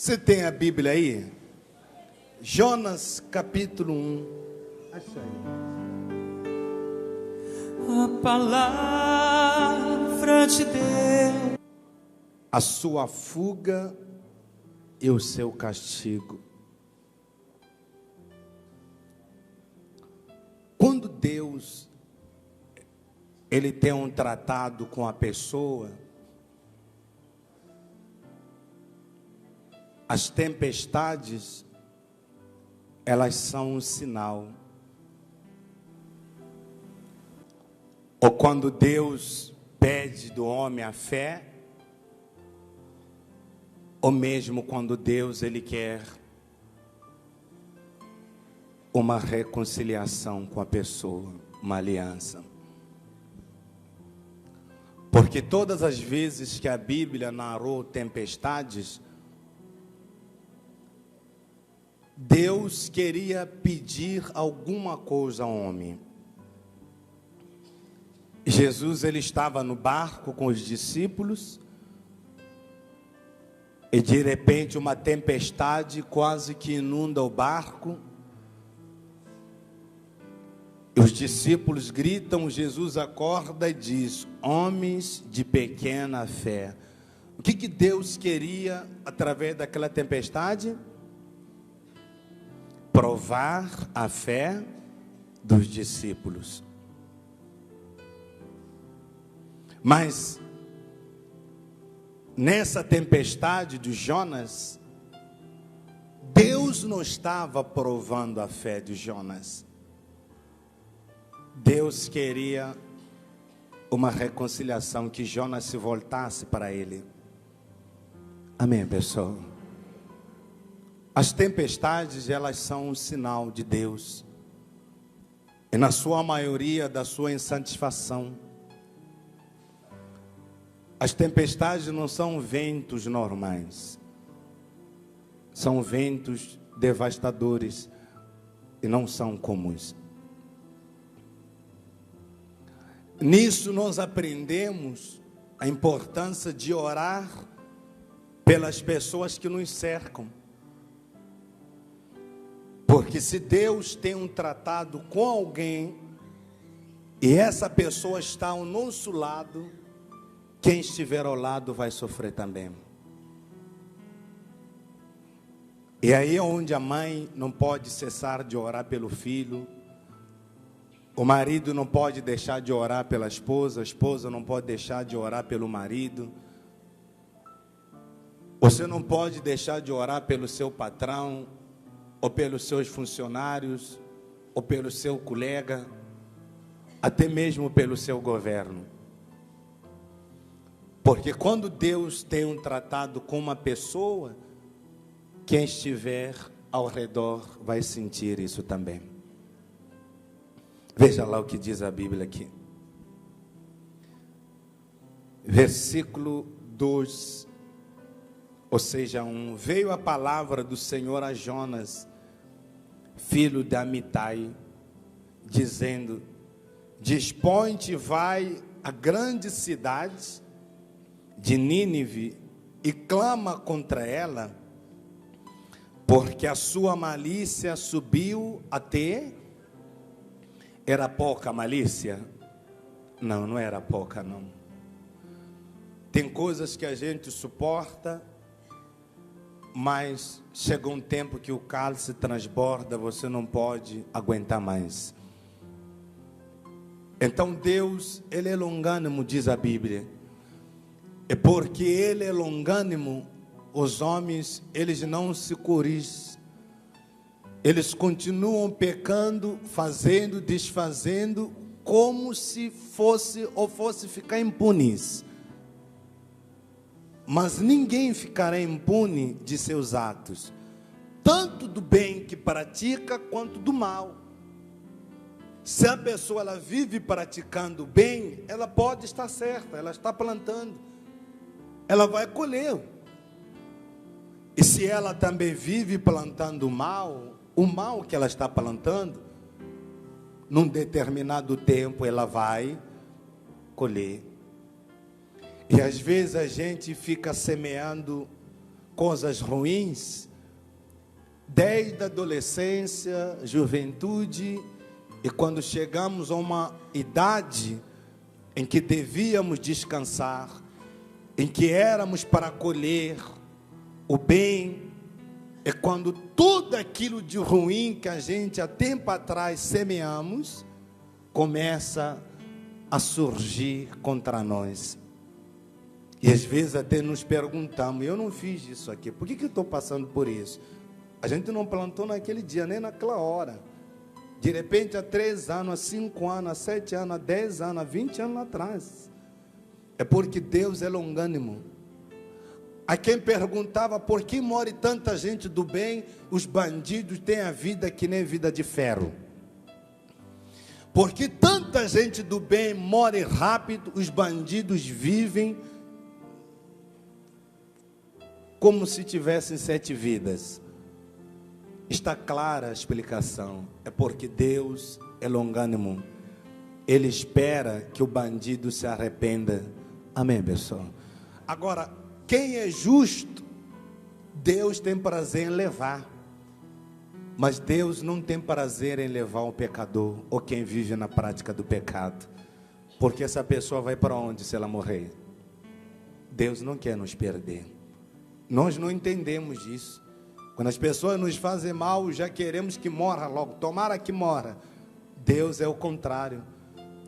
Você tem a Bíblia aí? Jonas capítulo 1. Acho aí. A palavra de Deus. A sua fuga e o seu castigo. Quando Deus ele tem um tratado com a pessoa, as tempestades, elas são um sinal. Ou quando Deus pede do homem a fé, ou mesmo quando Deus ele quer uma reconciliação com a pessoa, uma aliança. Porque todas as vezes que a Bíblia narrou tempestades, Deus queria pedir alguma coisa ao homem. Jesus ele estava no barco com os discípulos e de repente uma tempestade quase que inunda o barco. E os discípulos gritam, Jesus acorda e diz: homens de pequena fé. O que Deus queria através daquela tempestade? Provar a fé dos discípulos. Mas nessa tempestade de Jonas, Deus não estava provando a fé de Jonas. Deus queria uma reconciliação, que Jonas se voltasse para ele. Amém, pessoal? As tempestades, elas são um sinal de Deus. E na sua maioria, da sua insatisfação. As tempestades não são ventos normais. São ventos devastadores e não são comuns. Nisso nós aprendemos a importância de orar pelas pessoas que nos cercam. Porque se Deus tem um tratado com alguém e essa pessoa está ao nosso lado, quem estiver ao lado vai sofrer também. E aí é onde a mãe não pode cessar de orar pelo filho, o marido não pode deixar de orar pela esposa, a esposa não pode deixar de orar pelo marido. Você não pode deixar de orar pelo seu patrão, ou pelos seus funcionários, ou pelo seu colega, até mesmo pelo seu governo. Porque quando Deus tem um tratado com uma pessoa, quem estiver ao redor vai sentir isso também. Veja lá o que diz a Bíblia aqui. Versículo 2, ou seja, 1. Veio a palavra do Senhor a Jonas, filho de Amitai, dizendo: dispõe-te, vai à grande cidade de Nínive e clama contra ela, porque a sua malícia subiu até... Era pouca a malícia? Não, não era pouca, não. Tem coisas que a gente suporta, mas chega um tempo que o cálice transborda, você não pode aguentar mais. Então Deus, Ele é longânimo, diz a Bíblia. É porque Ele é longânimo, os homens, eles não se corrigem. Eles continuam pecando, fazendo, desfazendo, como se fosse ficar impunes. Mas ninguém ficará impune de seus atos, tanto do bem que pratica, quanto do mal. Se a pessoa ela vive praticando o bem, ela pode estar certa, ela está plantando, ela vai colher. E se ela também vive plantando o mal que ela está plantando, num determinado tempo ela vai colher. E às vezes a gente fica semeando coisas ruins, desde a adolescência, juventude, e quando chegamos a uma idade em que devíamos descansar, em que éramos para colher o bem, é quando tudo aquilo de ruim que a gente há tempo atrás semeamos, começa a surgir contra nós. E às vezes até nos perguntamos, eu não fiz isso aqui, por que eu estou passando por isso? A gente não plantou naquele dia, nem naquela hora. De repente, há 3 anos, há 5 anos, há 7 anos, há 10 anos, há 20 anos atrás. É porque Deus é longânimo. A quem perguntava por que morre tanta gente do bem, os bandidos têm a vida que nem vida de ferro. Porque tanta gente do bem morre rápido, os bandidos vivem como se tivessem 7 vidas. Está clara a explicação. É porque Deus é longânimo. Ele espera que o bandido se arrependa. Amém, pessoal? Agora, quem é justo, Deus tem prazer em levar. Mas Deus não tem prazer em levar o pecador ou quem vive na prática do pecado. Porque essa pessoa vai para onde se ela morrer? Deus não quer nos perder. Nós não entendemos isso. Quando as pessoas nos fazem mal, já queremos que morra logo. Tomara que morra. Deus é o contrário.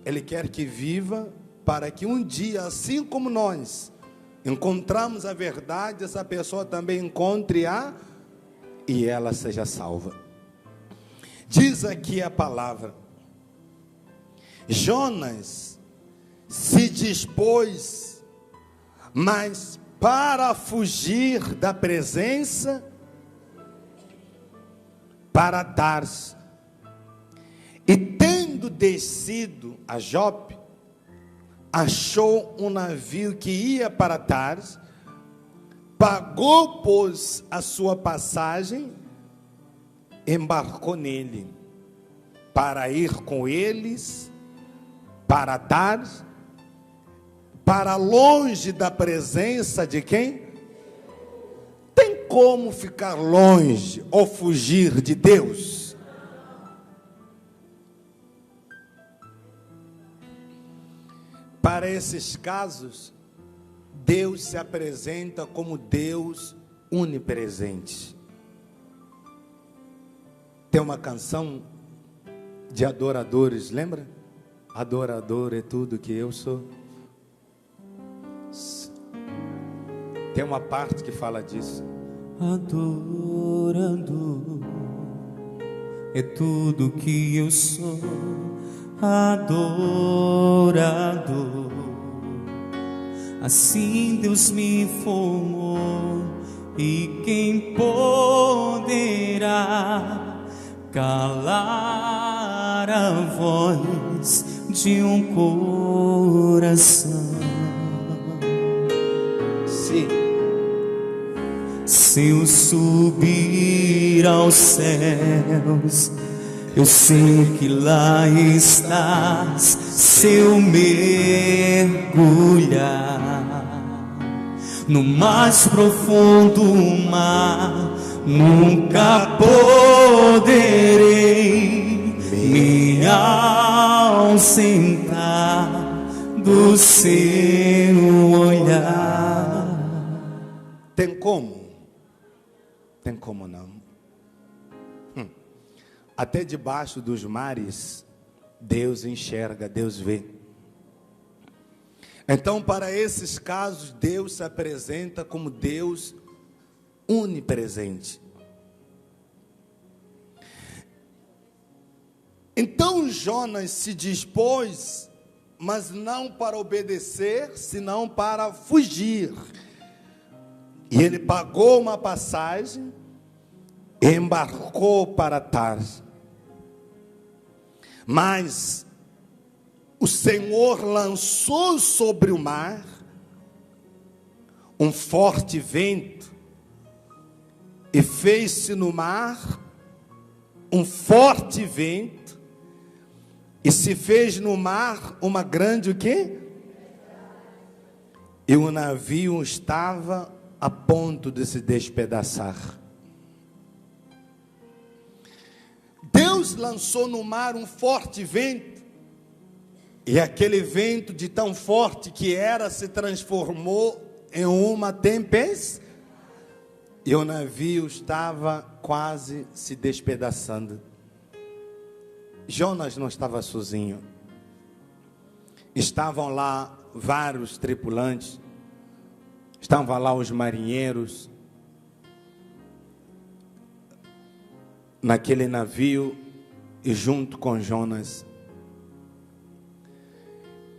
Ele quer que viva para que um dia, assim como nós encontramos a verdade, essa pessoa também encontre e ela seja salva. Diz aqui a palavra: Jonas se dispôs, mas para fugir da presença, para Tarso, e tendo descido a Jope, achou um navio que ia para Tarso, pagou, pois, a sua passagem, embarcou nele, para ir com eles, para Tarso, para longe da presença de quem? Tem como ficar longe ou fugir de Deus? Para esses casos, Deus se apresenta como Deus onipresente. Tem uma canção de adoradores, lembra? Adorador é tudo que eu sou. Tem uma parte que fala disso. Adorando é tudo que eu sou. Adorado, assim Deus me formou. E quem poderá calar a voz de um coração? Sim. Se eu subir aos céus, eu sei que lá estás. Se eu mergulhar no mais profundo mar, nunca poderei me ausentar do seu olhar. Tem como? Tem como não? Até debaixo dos mares, Deus enxerga, Deus vê. Então, para esses casos, Deus se apresenta como Deus onipresente. Então Jonas se dispôs, mas não para obedecer, senão para fugir. E ele pagou uma passagem, embarcou para Tarso. Mas o Senhor lançou sobre o mar um forte vento, e fez-se no mar um forte vento, e se fez no mar uma grande o quê? E o navio estava a ponto de se despedaçar. Deus lançou no mar um forte vento, e aquele vento, de tão forte que era, se transformou em uma tempestade, e o navio estava quase se despedaçando. Jonas não estava sozinho. Estavam lá vários tripulantes, estavam lá os marinheiros, naquele navio, e junto com Jonas.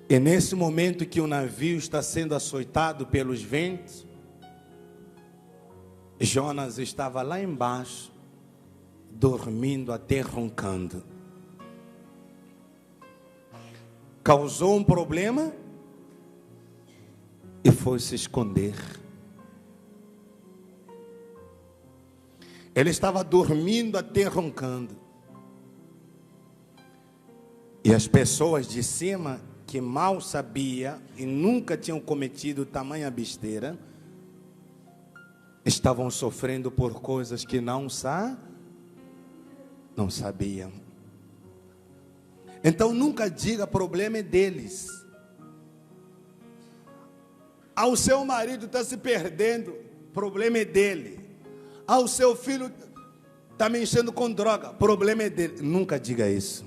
E nesse momento que o navio está sendo açoitado pelos ventos, Jonas estava lá embaixo, dormindo, até roncando. Causou um problema e foi se esconder. Ele estava dormindo, até roncando. E as pessoas de cima, que mal sabiam e nunca tinham cometido tamanha besteira, estavam sofrendo por coisas que não sabiam. Então nunca diga problema é deles. O seu marido está se perdendo, problema é dele. O seu filho está me enchendo com droga, problema é dele. Nunca diga isso.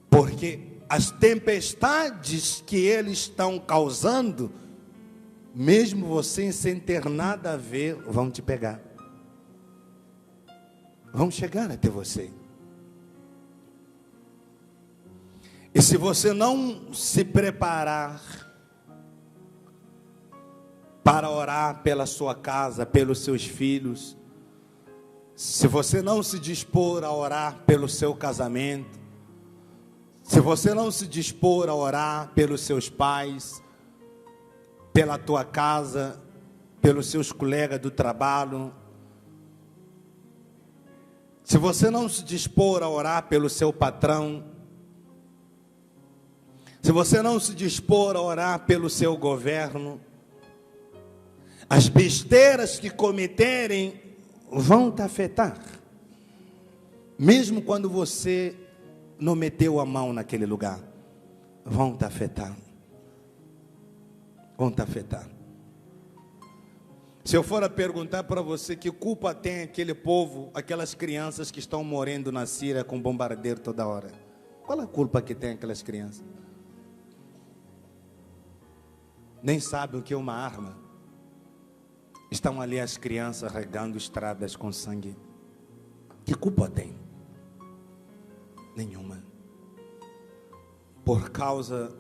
Porque as tempestades que eles estão causando, mesmo você sem ter nada a ver, vão te pegar. Vão chegar até você. E se você não se preparar para orar pela sua casa, pelos seus filhos, se você não se dispor a orar pelo seu casamento, se você não se dispor a orar pelos seus pais, pela tua casa, pelos seus colegas do trabalho, se você não se dispor a orar pelo seu patrão, se você não se dispor a orar pelo seu governo, as besteiras que cometerem vão te afetar. Mesmo quando você não meteu a mão naquele lugar, vão te afetar. Vão te afetar. Se eu for a perguntar para você, que culpa tem aquele povo, aquelas crianças que estão morrendo na Síria com bombardeiro toda hora? Qual a culpa que tem aquelas crianças? Nem sabem o que é uma arma. Estão ali as crianças regando estradas com sangue. Que culpa tem? Nenhuma. Por causa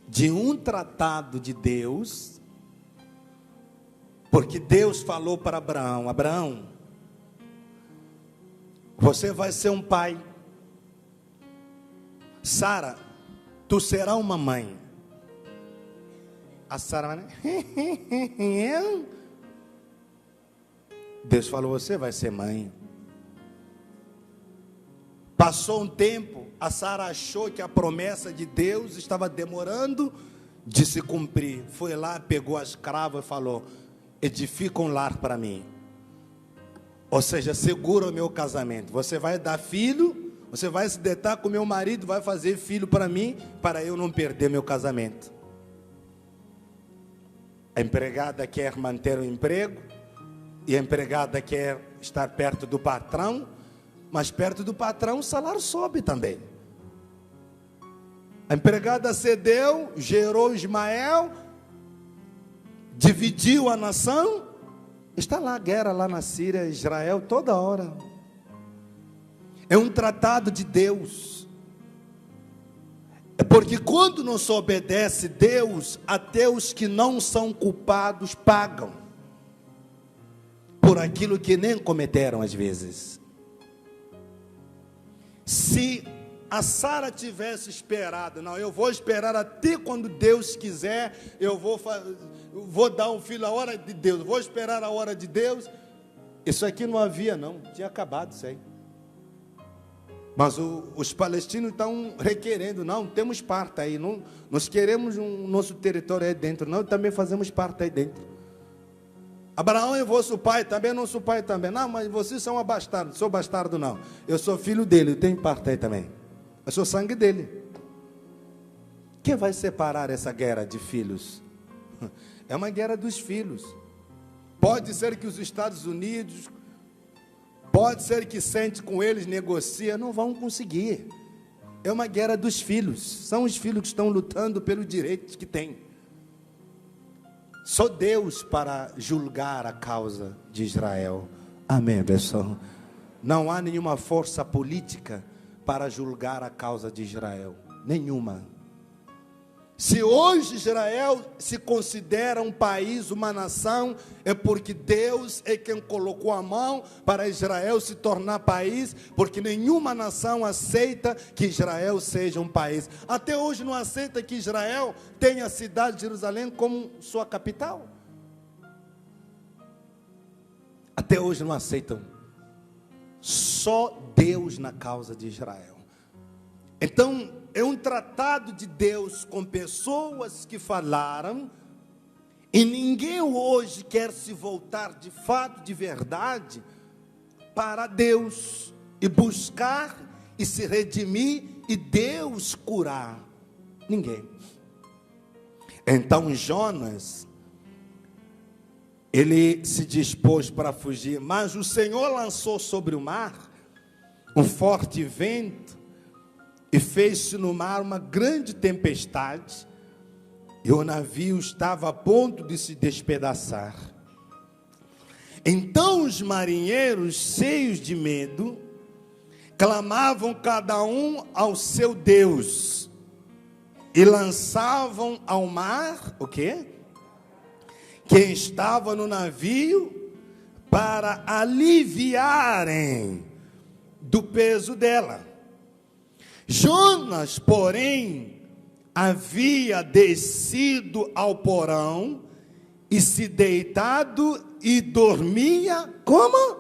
de um tratado de Deus, porque Deus falou para Abraão: Abraão, você vai ser um pai. Sara, tu serás uma mãe. A Sara vai, né? Deus falou: você vai ser mãe. Passou um tempo, a Sara achou que a promessa de Deus estava demorando de se cumprir. Foi lá, pegou as cravas e falou: edifica um lar para mim. Ou seja, segura o meu casamento. Você vai dar filho, você vai se deitar com meu marido, vai fazer filho para mim, para eu não perder meu casamento. A empregada quer manter o emprego, e a empregada quer estar perto do patrão, mas perto do patrão o salário sobe também. A empregada cedeu, gerou Ismael, dividiu a nação, está lá a guerra lá na Síria, Israel, toda hora. É um tratado de Deus. É porque quando não se obedece Deus, até os que não são culpados pagam por aquilo que nem cometeram às vezes. Se a Sara tivesse esperado, não, eu vou esperar até quando Deus quiser, eu vou dar um filho a hora de Deus, vou esperar a hora de Deus. Isso aqui não havia, não, tinha acabado isso aí. Mas os palestinos estão requerendo: não, temos parte aí, não, nós queremos nosso território aí dentro, não, também fazemos parte aí dentro. Abraão é vosso pai, também não sou pai também. Não, mas vocês são um bastardo. Sou bastardo não. Eu sou filho dele, eu tenho parte aí também. Eu sou sangue dele. Quem vai separar essa guerra de filhos? É uma guerra dos filhos. Pode ser que os Estados Unidos, pode ser que sente com eles, negocia, não vão conseguir. É uma guerra dos filhos. São os filhos que estão lutando pelos direitos que têm. Só Deus para julgar a causa de Israel. Amém, pessoal? Não há nenhuma força política para julgar a causa de Israel. Nenhuma. Se hoje Israel se considera um país, uma nação, é porque Deus é quem colocou a mão para Israel se tornar país, porque nenhuma nação aceita que Israel seja um país. Até hoje não aceita que Israel tenha a cidade de Jerusalém como sua capital. Até hoje não aceitam. Só Deus na causa de Israel. Então, é um tratado de Deus com pessoas que falaram, e ninguém hoje quer se voltar de fato, de verdade, para Deus, e buscar, e se redimir, e Deus curar. Ninguém. Então Jonas, ele se dispôs para fugir, mas o Senhor lançou sobre o mar um forte vento, e fez-se no mar uma grande tempestade, e o navio estava a ponto de se despedaçar. Então os marinheiros, cheios de medo, clamavam cada um ao seu Deus, e lançavam ao mar, o quê? Quem estava no navio, para aliviarem do peso dela. Jonas, porém, havia descido ao porão e se deitado e dormia como?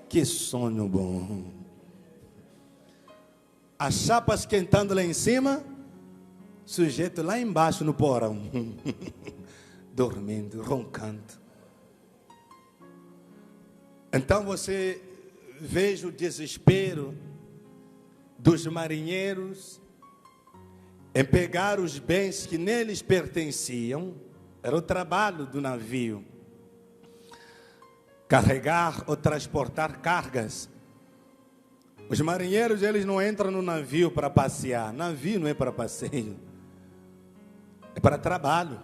Que sonho bom. As chapas esquentando lá em cima, sujeito lá embaixo no porão, dormindo, roncando. Então você veja o desespero dos marinheiros em pegar os bens que neles pertenciam. Era o trabalho do navio, carregar ou transportar cargas. Os marinheiros, eles não entram no navio para passear. Navio não é para passeio, é para trabalho.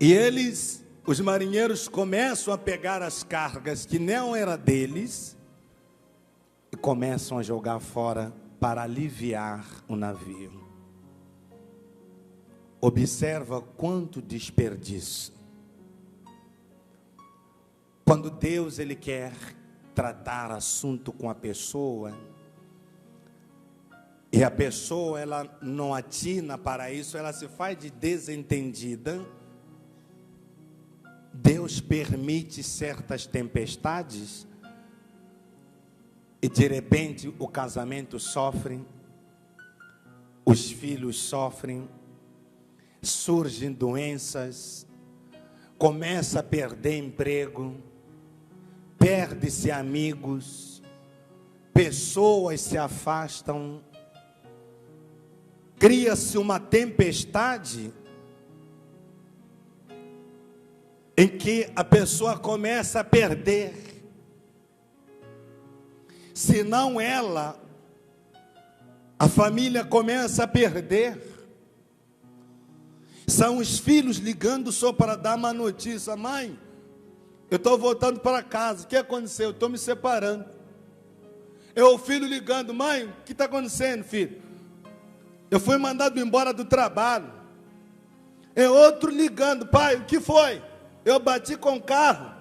E eles, os marinheiros, começam a pegar as cargas que não eram deles e começam a jogar fora para aliviar o navio. Observa quanto desperdício. Quando Deus ele quer tratar assunto com a pessoa, e a pessoa ela não atina para isso, ela se faz de desentendida, Deus permite certas tempestades, e de repente o casamento sofre, os filhos sofrem, surgem doenças, começa a perder emprego, perde-se amigos, pessoas se afastam, cria-se uma tempestade em que a pessoa começa a perder. Se não ela, a família começa a perder. São os filhos ligando só para dar uma notícia: mãe, eu estou voltando para casa, o que aconteceu? Eu estou me separando. É o filho ligando: mãe, o que está acontecendo, filho? Eu fui mandado embora do trabalho. É outro ligando: pai, o que foi? Eu bati com o carro.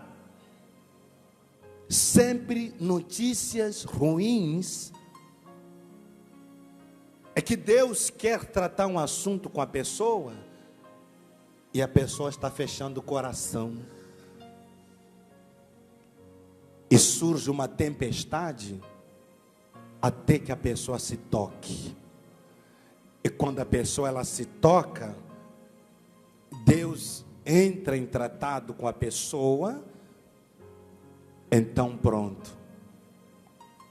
Sempre notícias ruins. É que Deus quer tratar um assunto com a pessoa e a pessoa está fechando o coração. E surge uma tempestade até que a pessoa se toque. E quando a pessoa ela se toca, Deus entra em tratado com a pessoa, então pronto.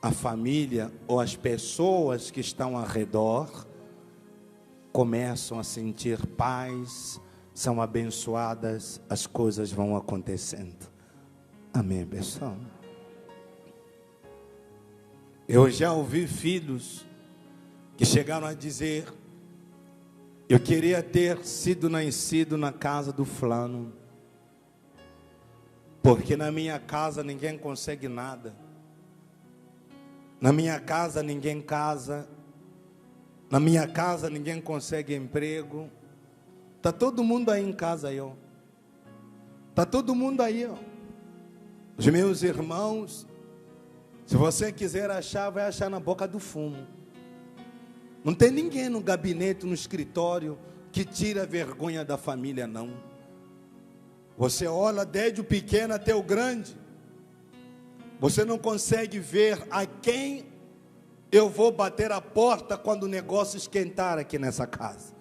A família ou as pessoas que estão ao redor começam a sentir paz, são abençoadas, as coisas vão acontecendo. Amém, pessoal? Eu já ouvi filhos que chegaram a dizer: eu queria ter sido nascido na casa do fulano, porque na minha casa ninguém consegue nada, na minha casa ninguém casa, na minha casa ninguém consegue emprego. Está todo mundo aí em casa aí, ó. Está todo mundo aí, ó. Os meus irmãos, se você quiser achar, vai achar na boca do fumo. Não tem ninguém no gabinete, no escritório, que tira a vergonha da família, não. Você olha desde o pequeno até o grande. Você não consegue ver a quem eu vou bater a porta quando o negócio esquentar aqui nessa casa.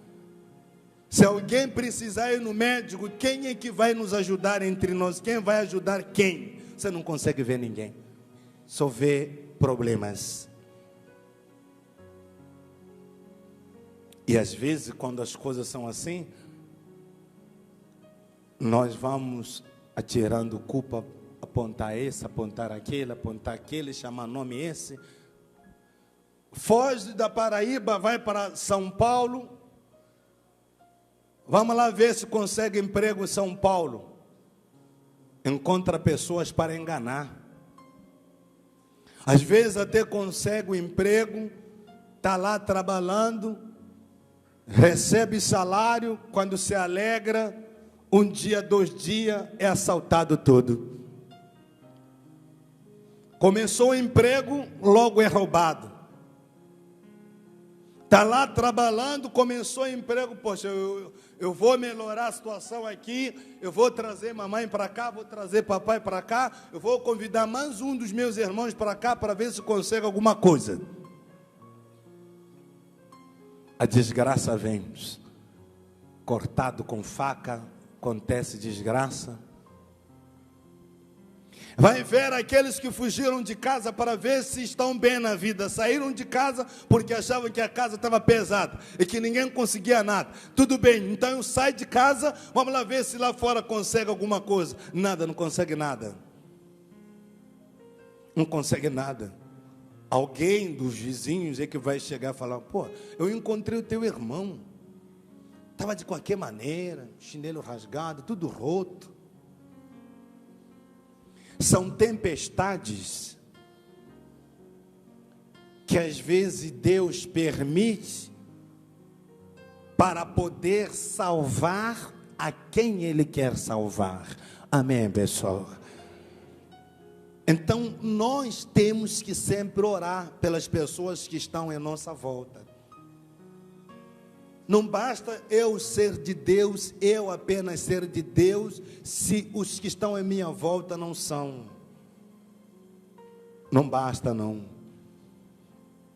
Se alguém precisar ir no médico, quem é que vai nos ajudar entre nós? Quem vai ajudar quem? Você não consegue ver ninguém. Só vê problemas. E às vezes, quando as coisas são assim, nós vamos atirando culpa, apontar esse, apontar aquele, chamar nome esse. Foge da Paraíba, vai para São Paulo. Vamos lá ver se consegue emprego em São Paulo. Encontra pessoas para enganar. Às vezes até consegue um emprego, está lá trabalhando, recebe salário, quando se alegra, um dia, 2 dias, é assaltado tudo. Começou o emprego, logo é roubado. Está lá trabalhando, começou o emprego, poxa, eu vou melhorar a situação aqui, eu vou trazer mamãe para cá, vou trazer papai para cá, eu vou convidar mais um dos meus irmãos para cá, para ver se consegue alguma coisa. A desgraça vem, cortado com faca, acontece desgraça. Vai ver aqueles que fugiram de casa para ver se estão bem na vida. Saíram de casa porque achavam que a casa estava pesada e que ninguém conseguia nada. Tudo bem, então eu saio de casa, vamos lá ver se lá fora consegue alguma coisa. Nada, não consegue nada. Não consegue nada. Alguém dos vizinhos é que vai chegar e falar: pô, eu encontrei o teu irmão. Estava de qualquer maneira, chinelo rasgado, tudo roto. São tempestades que às vezes Deus permite para poder salvar a quem Ele quer salvar. Amém, pessoal? Então nós temos que sempre orar pelas pessoas que estão em nossa volta. Não basta eu ser de Deus, eu apenas ser de Deus, se os que estão em minha volta não são. Não basta, não.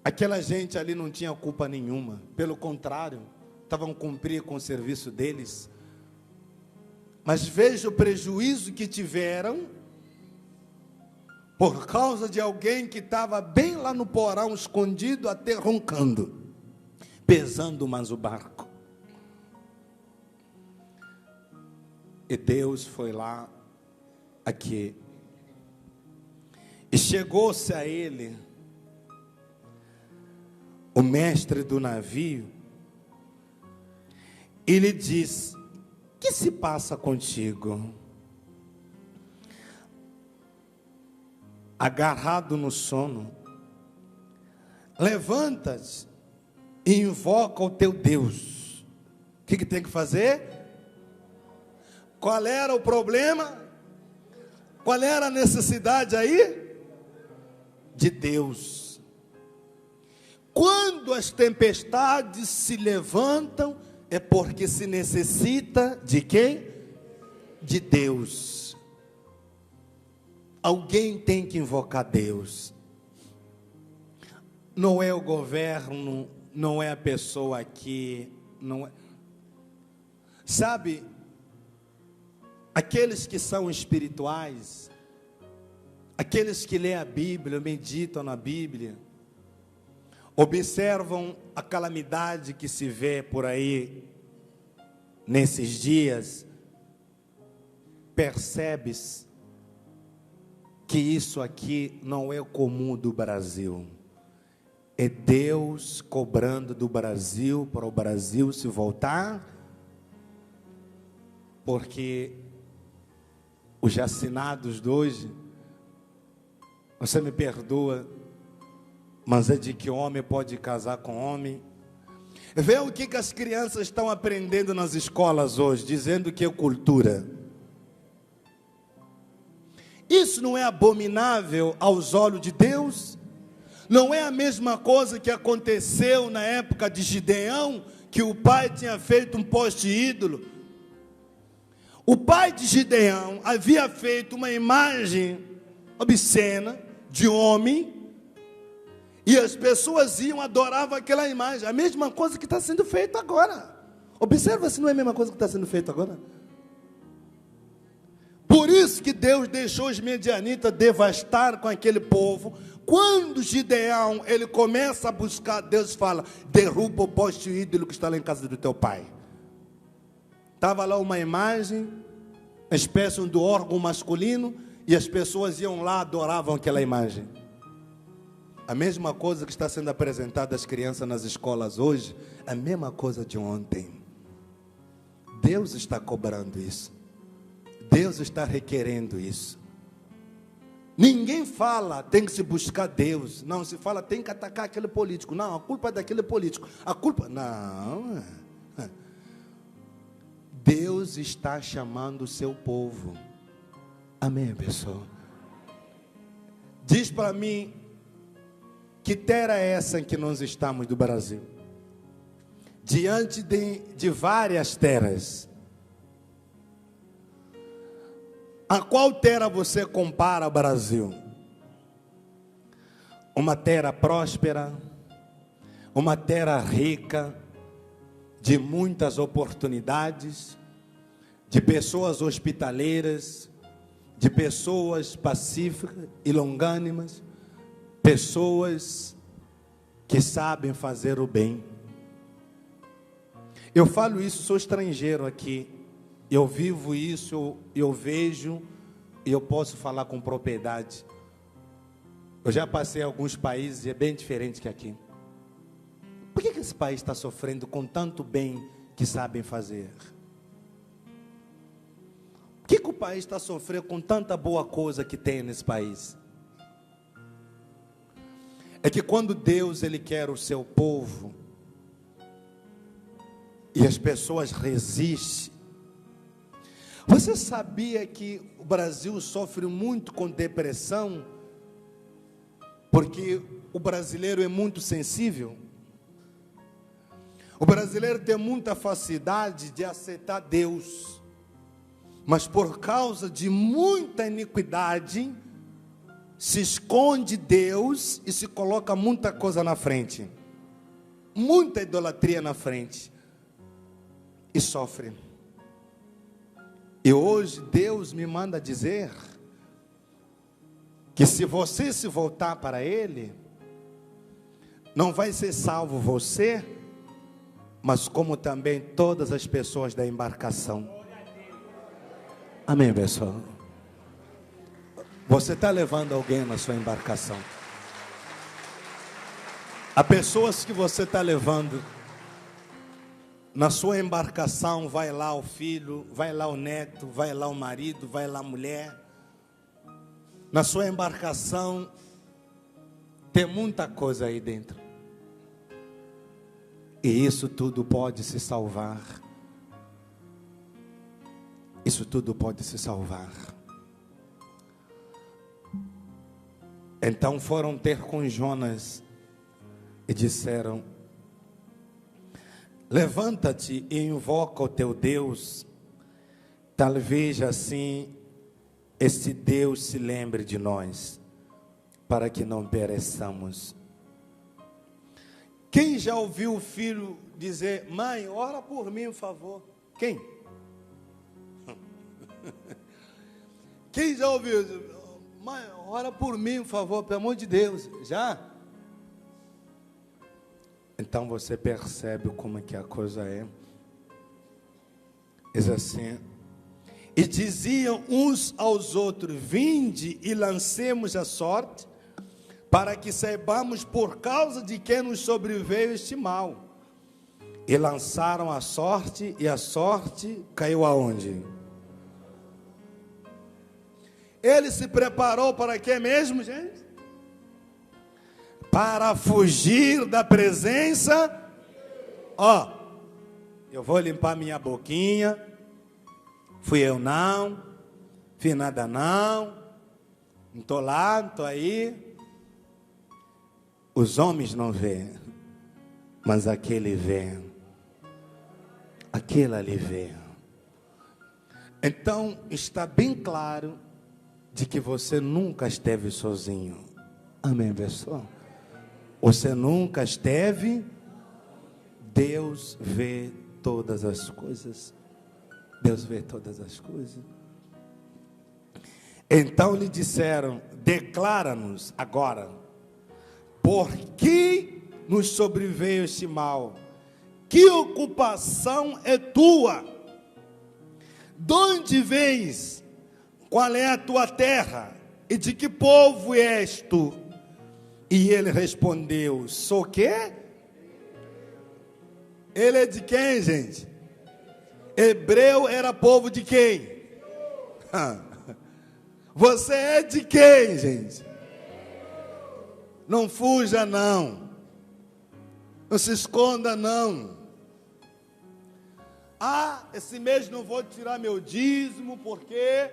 Aquela gente ali não tinha culpa nenhuma. Pelo contrário, estavam cumprindo com o serviço deles. Mas veja o prejuízo que tiveram por causa de alguém que estava bem lá no porão, escondido, até roncando, pesando mais o barco. E Deus foi lá, aqui, e chegou-se a ele, o mestre do navio, e lhe diz: que se passa contigo? Agarrado no sono, levanta-te e invoca o teu Deus. O que tem que fazer? Qual era o problema? Qual era a necessidade aí? De Deus. Quando as tempestades se levantam, é porque se necessita de quem? De Deus. Alguém tem que invocar Deus. Não é o governo, não é a pessoa aqui, não é. Sabe, aqueles que são espirituais, aqueles que lêem a Bíblia, meditam na Bíblia, observam a calamidade que se vê por aí nesses dias, percebes que isso aqui não é comum do Brasil. É Deus cobrando do Brasil para o Brasil se voltar, porque os assinados de hoje, você me perdoa, mas é de que homem pode casar com homem. Vê o que as crianças estão aprendendo nas escolas hoje, dizendo que é cultura. Isso não é abominável aos olhos de Deus? Não é a mesma coisa que aconteceu na época de Gideão, que o pai tinha feito um poste ídolo? O pai de Gideão havia feito uma imagem obscena de homem, e as pessoas iam, adoravam aquela imagem. A mesma coisa que está sendo feita agora. Observa se não é a mesma coisa que está sendo feita agora. Por isso que Deus deixou os medianitas devastar com aquele povo. Quando Gideão, ele começa a buscar, Deus fala: derruba o poste ídolo que está lá em casa do teu pai. Estava lá uma imagem, uma espécie do órgão masculino, e as pessoas iam lá, adoravam aquela imagem. A mesma coisa que está sendo apresentada às crianças nas escolas hoje, a mesma coisa de ontem. Deus está cobrando isso. Deus está requerendo isso. Ninguém fala, tem que se buscar Deus. Não, se fala, tem que atacar aquele político. Não, a culpa é daquele político. A culpa... Não. Deus está chamando o seu povo. Amém, pessoal? Diz para mim, que terra é essa em que nós estamos do Brasil? Diante de várias terras. A qual terra você compara ao Brasil? Uma terra próspera, uma terra rica, de muitas oportunidades, de pessoas hospitaleiras, de pessoas pacíficas e longânimas, pessoas que sabem fazer o bem. Eu falo isso, sou estrangeiro aqui. Eu vivo isso, eu vejo, e eu posso falar com propriedade. Eu já passei em alguns países e é bem diferente que aqui. Por que esse país está sofrendo com tanto bem que sabem fazer? Por que o país está sofrendo com tanta boa coisa que tem nesse país? É que quando Deus ele quer o seu povo, e as pessoas resistem. Você sabia que o Brasil sofre muito com depressão? Porque o brasileiro é muito sensível. O brasileiro tem muita facilidade de aceitar Deus. Mas por causa de muita iniquidade, se esconde Deus e se coloca muita coisa na frente. Muita idolatria na frente. E sofre. E hoje Deus me manda dizer que se você se voltar para Ele, não vai ser salvo você, mas como também todas as pessoas da embarcação. Amém, pessoal? Você está levando alguém na sua embarcação. Há pessoas que você está levando. Na sua embarcação vai lá o filho, vai lá o neto, vai lá o marido, vai lá a mulher. Na sua embarcação tem muita coisa aí dentro. E isso tudo pode se salvar. Isso tudo pode se salvar. Então foram ter com Jonas e disseram: levanta-te e invoca o teu Deus, talvez assim esse Deus se lembre de nós, para que não pereçamos. Quem já ouviu o filho dizer: mãe, ora por mim, por favor? Quem? Quem já ouviu? Mãe, ora por mim, por favor, pelo amor de Deus. Já? Então você percebe como é que a coisa é. Diz assim: e diziam uns aos outros: vinde e lancemos a sorte, para que saibamos por causa de quem nos sobreveio este mal. E lançaram a sorte, e a sorte caiu aonde? Ele se preparou para quê mesmo, gente? Para fugir da presença. Ó, eu vou limpar minha boquinha. Fui eu não, fiz nada não estou lá, não estou aí. Os homens não vê, mas aquele vê. Aquele ali vê. Então está bem claro de que você nunca esteve sozinho. Amém, pessoal? Você nunca esteve. Deus vê todas as coisas. Deus vê todas as coisas. Então lhe disseram: declara-nos agora, por que nos sobreveio este mal? Que ocupação é tua? De onde vens? Qual é a tua terra? E de que povo és tu? E ele respondeu: sou quê? Ele é de quem, gente? Hebreu era povo de quem? Você é de quem, gente? Não fuja não. Não se esconda não. Esse mês não vou tirar meu dízimo porque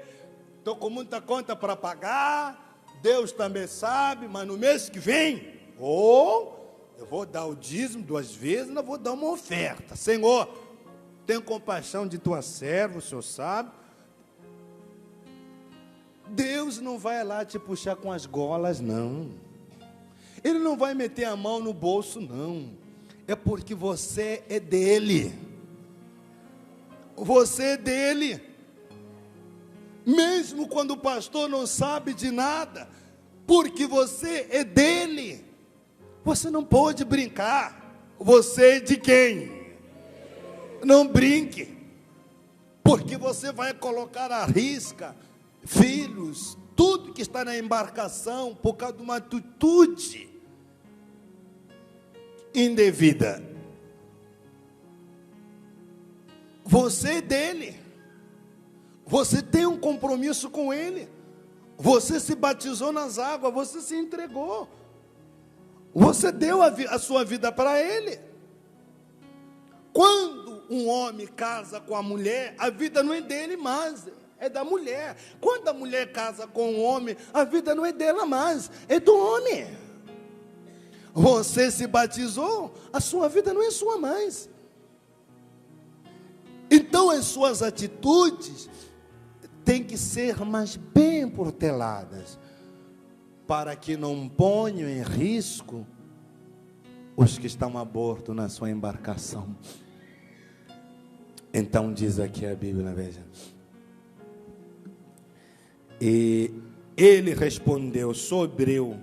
estou com muita conta para pagar. Deus também sabe, mas no mês que vem, eu vou dar o dízimo 2 vezes, não vou dar uma oferta. Senhor, tenha compaixão de tua serva, o Senhor sabe. Deus não vai lá te puxar com as golas, não. Ele não vai meter a mão no bolso, não. É porque você é dele. Você é dele. Mesmo quando o pastor não sabe de nada, porque você é dele. Você não pode brincar. Você é de quem? Não brinque, porque você vai colocar à risca filhos, tudo que está na embarcação, por causa de uma atitude indevida. Você é dele, você tem um compromisso com ele, você se batizou nas águas, você se entregou, você deu a sua vida para ele. Quando um homem casa com a mulher, a vida não é dele mais, é da mulher. Quando a mulher casa com um homem, a vida não é dela mais, é do homem. Você se batizou, a sua vida não é sua mais. Então as suas atitudes têm que ser mais bem porteladas, para que não ponham em risco os que estão a bordo na sua embarcação. Então diz aqui a Bíblia, veja. E ele respondeu: sou hebreu,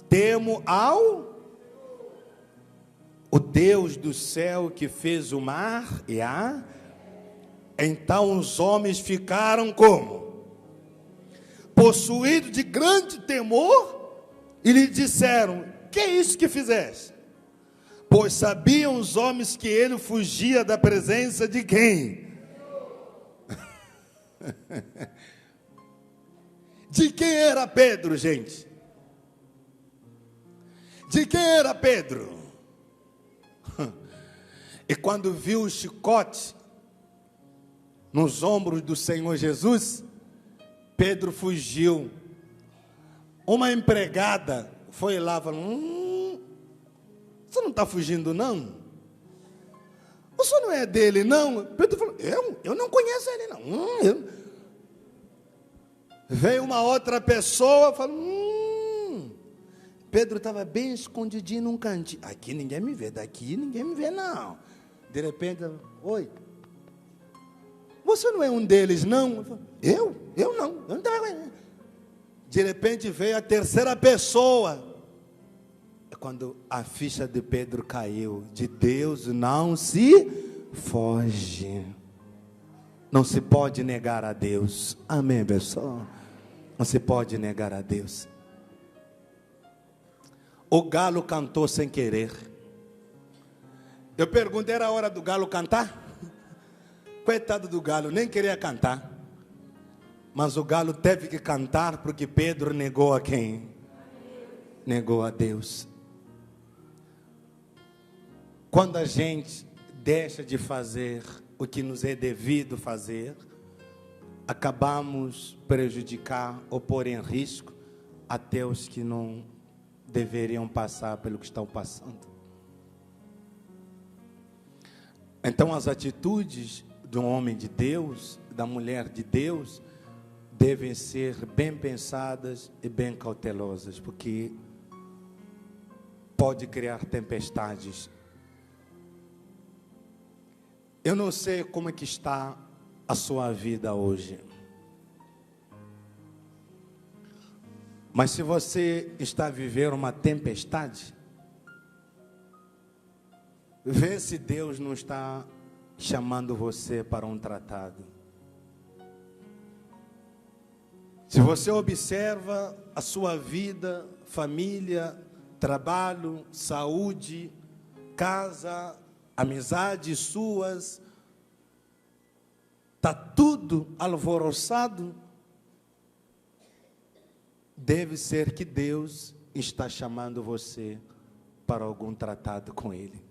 temo o Deus do céu que fez o mar e a. Então os homens ficaram como? Possuídos de grande temor, e lhe disseram: que é isso que fizeste? Pois sabiam os homens que ele fugia da presença de quem? De quem era Pedro, gente? De quem era Pedro? E quando viu o chicote nos ombros do Senhor Jesus, Pedro fugiu. Uma empregada foi lá e falou: você não está fugindo não? O senhor não é dele não? Pedro falou: eu não conheço ele não. Veio uma outra pessoa e falou: Pedro estava bem escondidinho num cantinho. Aqui ninguém me vê, daqui ninguém me vê não. De repente, oi. você não é um deles, não? Eu não. Eu não estava. De repente veio a terceira pessoa. É quando a ficha de Pedro caiu. De Deus não se foge. Não se pode negar a Deus. Amém, pessoal? Não se pode negar a Deus. O galo cantou sem querer. Eu perguntei, era a hora do galo cantar? Coitado do galo, nem queria cantar. Mas o galo teve que cantar porque Pedro negou a quem? Negou a Deus. Quando a gente deixa de fazer o que nos é devido fazer, acabamos prejudicar ou pôr em risco até os que não deveriam passar pelo que estão passando. Então as atitudes de um homem de Deus, da mulher de Deus, devem ser bem pensadas e bem cautelosas, porque pode criar tempestades. Eu não sei como é que está a sua vida hoje, mas se você está vivendo uma tempestade, vê se Deus não está chamando você para um tratado. Se você observa a sua vida, família, trabalho, saúde, casa, amizades suas, está tudo alvoroçado, deve ser que Deus está chamando você para algum tratado com Ele.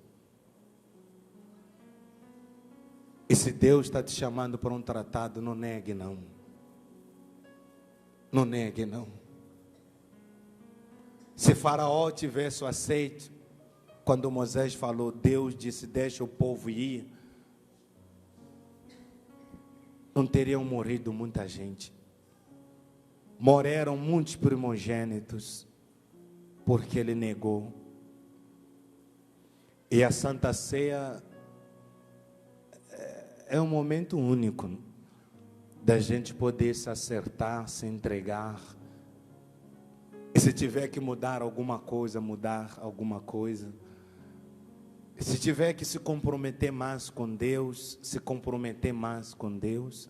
E se Deus está te chamando para um tratado, não negue não. Não negue não. Se Faraó tivesse o aceito, quando Moisés falou, Deus disse, deixa o povo ir, não teriam morrido muita gente. Morreram muitos primogênitos, porque ele negou. E a Santa Ceia é um momento único da gente poder se acertar, se entregar. E se tiver que mudar alguma coisa, mudar alguma coisa. E se tiver que se comprometer mais com Deus, se comprometer mais com Deus.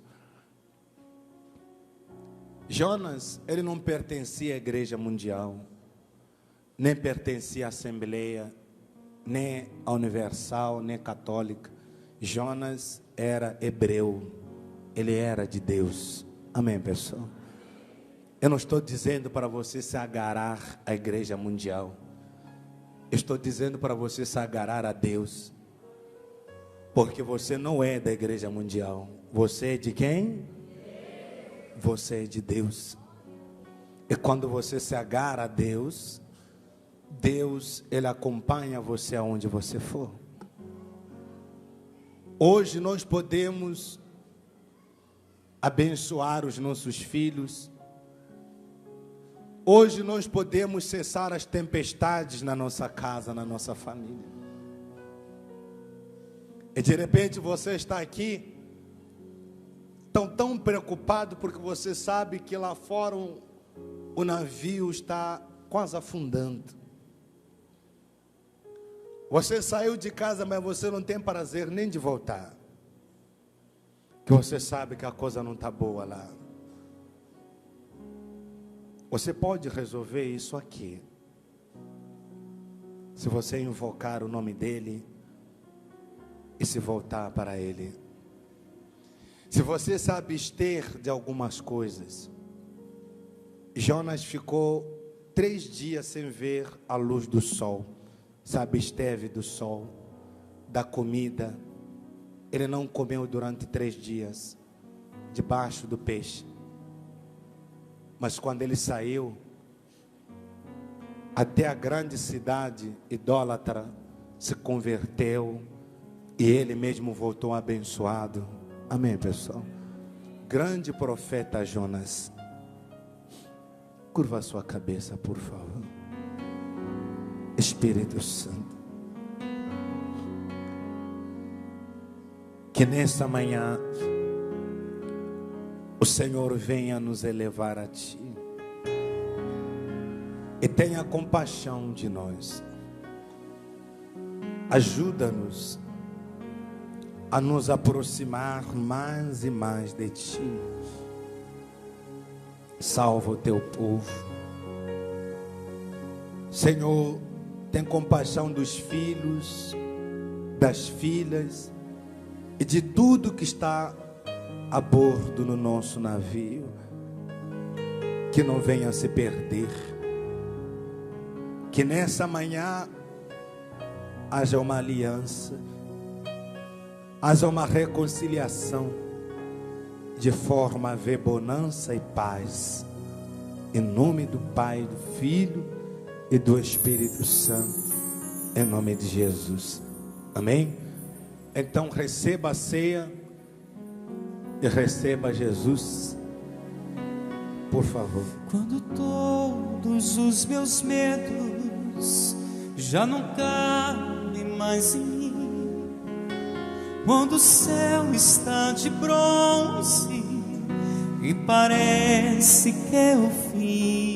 Jonas, ele não pertencia à igreja mundial, nem pertencia à Assembleia, nem à Universal, nem católica. Jonas era hebreu, ele era de Deus. Amém, pessoal? Eu não estou dizendo para você se agarrar à igreja mundial. Eu estou dizendo para você se agarrar a Deus. Porque você não é da igreja mundial. Você é de quem? Você é de Deus. E quando você se agarra a Deus, Deus, Ele acompanha você aonde você for. Hoje nós podemos abençoar os nossos filhos. Hoje nós podemos cessar as tempestades na nossa casa, na nossa família. E de repente você está aqui, tão preocupado porque você sabe que lá fora o navio está quase afundando. Você saiu de casa, mas você não tem prazer nem de voltar. Que você sabe que a coisa não está boa lá. Você pode resolver isso aqui. Se você invocar o nome dEle e se voltar para Ele. Se você se abster de algumas coisas. Jonas ficou 3 dias sem ver a luz do sol. Se absteve do sol, da comida. Ele não comeu durante 3 dias, debaixo do peixe. Mas quando ele saiu, até a grande cidade idólatra se converteu, e ele mesmo voltou abençoado. Amém, pessoal? Grande profeta Jonas. Curva a sua cabeça, por favor. Espírito Santo, que nesta manhã o Senhor venha nos elevar a Ti e tenha compaixão de nós. Ajuda-nos a nos aproximar mais e mais de Ti. Salva o Teu povo. Senhor, tem compaixão dos filhos, das filhas e de tudo que está a bordo no nosso navio, que não venha se perder. Que nessa manhã haja uma aliança, haja uma reconciliação, de forma a ver bonança e paz, em nome do Pai, do Filho e do Espírito Santo, em nome de Jesus, amém? Então receba a ceia e receba Jesus, por favor. Quando todos os meus medos já não cabem mais em mim, quando o céu está de bronze e parece que é o fim,